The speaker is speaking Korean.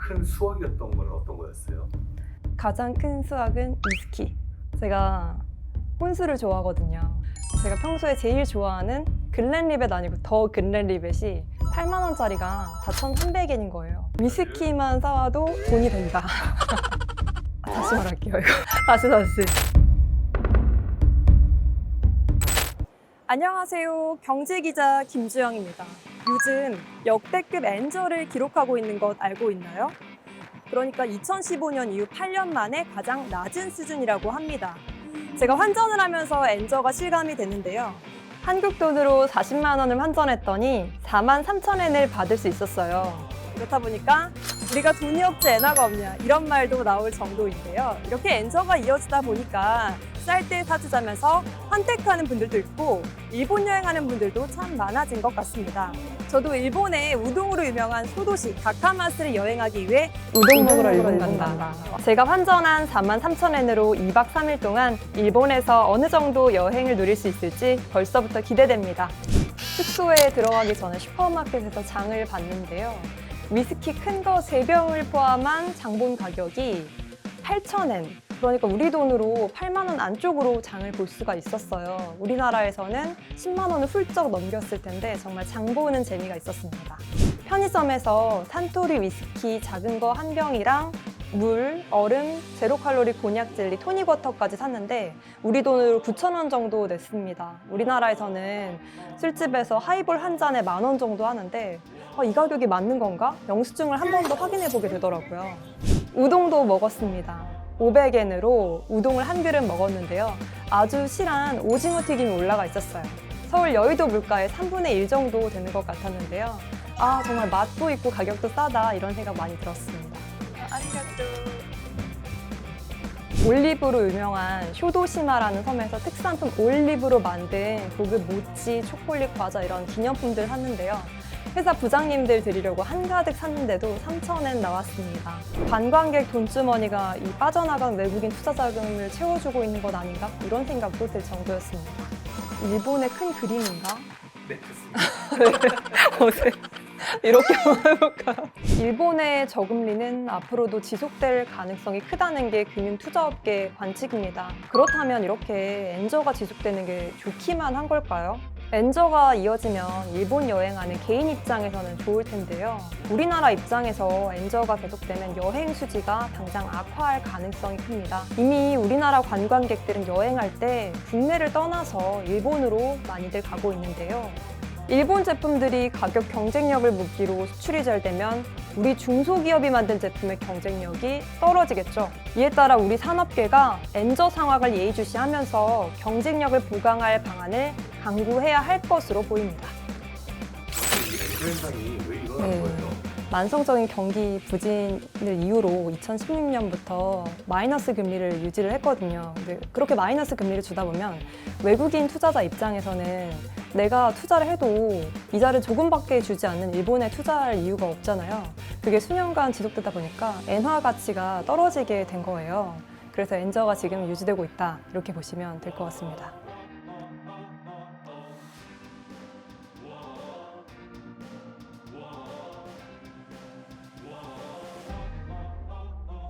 큰 수확이었던 건 어떤 거였어요? 가장 큰 수확은 위스키. 제가 혼술을 좋아하거든요. 제가 평소에 제일 좋아하는 글렌리벳 아니고 더 글렌리벳이 8만 원짜리가 4,300엔인 거예요. 위스키만 사와도 돈이 된다. 다시 말할게요, 이거. 다시. 안녕하세요. 경제기자 김주영입니다. 요즘 역대급 엔저를 기록하고 있는 것 알고 있나요? 그러니까 2015년 이후 8년 만에 가장 낮은 수준이라고 합니다. 제가 환전을 하면서 엔저가 실감이 됐는데요. 한국 돈으로 40만 원을 환전했더니 4만 3천 엔을 받을 수 있었어요. 그렇다 보니까 우리가 돈이 없지 엔화가 없냐 이런 말도 나올 정도인데요. 이렇게 엔저가 이어지다 보니까 쌀 때 사주자면서 환택하는 분들도 있고 일본 여행하는 분들도 참 많아진 것 같습니다. 저도 일본의 우동으로 유명한 소도시 가카마스를 여행하기 위해 우동 먹으러 일본 간다. 제가 환전한 4만 3천 엔으로 2박 3일 동안 일본에서 어느 정도 여행을 누릴 수 있을지 벌써부터 기대됩니다. 숙소에 들어가기 전에 슈퍼마켓에서 장을 봤는데요. 위스키 큰 거 3병을 포함한 장본 가격이 8,000엔. 그러니까 우리 돈으로 8만 원 안쪽으로 장을 볼 수가 있었어요. 우리나라에서는 10만 원을 훌쩍 넘겼을 텐데 정말 장 보는 재미가 있었습니다. 편의점에서 산토리 위스키 작은 거 한 병이랑 물, 얼음, 제로 칼로리 곤약 젤리, 토닉 워터까지 샀는데 우리 돈으로 9,000원 정도 냈습니다. 우리나라에서는 술집에서 하이볼 한 잔에 10,000원 정도 하는데 이 가격이 맞는 건가? 영수증을 한 번 더 확인해 보게 되더라고요. 우동도 먹었습니다. 500엔으로 우동을 한 그릇 먹었는데요. 아주 실한 오징어 튀김이 올라가 있었어요. 서울 여의도 물가의 3분의 1 정도 되는 것 같았는데요. 정말 맛도 있고 가격도 싸다 이런 생각 많이 들었습니다. 아리가또. 올리브로 유명한 쇼도시마라는 섬에서 특산품 올리브로 만든 고급 모찌, 초콜릿, 과자 이런 기념품들 샀는데요. 회사 부장님들 드리려고 한가득 샀는데도 3,000엔 나왔습니다. 관광객 돈주머니가 이 빠져나간 외국인 투자 자금을 채워주고 있는 것 아닌가? 이런 생각도 들 정도였습니다. 일본의 큰 그림인가? 네, 좋습니다. 이렇게 한번 해볼까요? 일본의 저금리는 앞으로도 지속될 가능성이 크다는 게 금융투자업계의 관측입니다. 그렇다면 이렇게 엔저가 지속되는 게 좋기만 한 걸까요? 엔저가 이어지면 일본 여행하는 개인 입장에서는 좋을 텐데요. 우리나라 입장에서 엔저가 계속되면 여행 수지가 당장 악화할 가능성이 큽니다. 이미 우리나라 관광객들은 여행할 때 국내를 떠나서 일본으로 많이들 가고 있는데요. 일본 제품들이 가격 경쟁력을 무기로 수출이 잘 되면 우리 중소기업이 만든 제품의 경쟁력이 떨어지겠죠. 이에 따라 우리 산업계가 엔저 상황을 예의주시하면서 경쟁력을 보강할 방안을 강구해야 할 것으로 보입니다. 엔저 현상이 왜 일어나는 거예요? 만성적인 경기 부진을 이유로 2016년부터 마이너스 금리를 유지를 했거든요. 근데 그렇게 마이너스 금리를 주다 보면 외국인 투자자 입장에서는 내가 투자를 해도 이자를 조금밖에 주지 않는 일본에 투자할 이유가 없잖아요. 그게 수년간 지속되다 보니까 엔화 가치가 떨어지게 된 거예요. 그래서 엔저가 지금 유지되고 있다 이렇게 보시면 될 것 같습니다.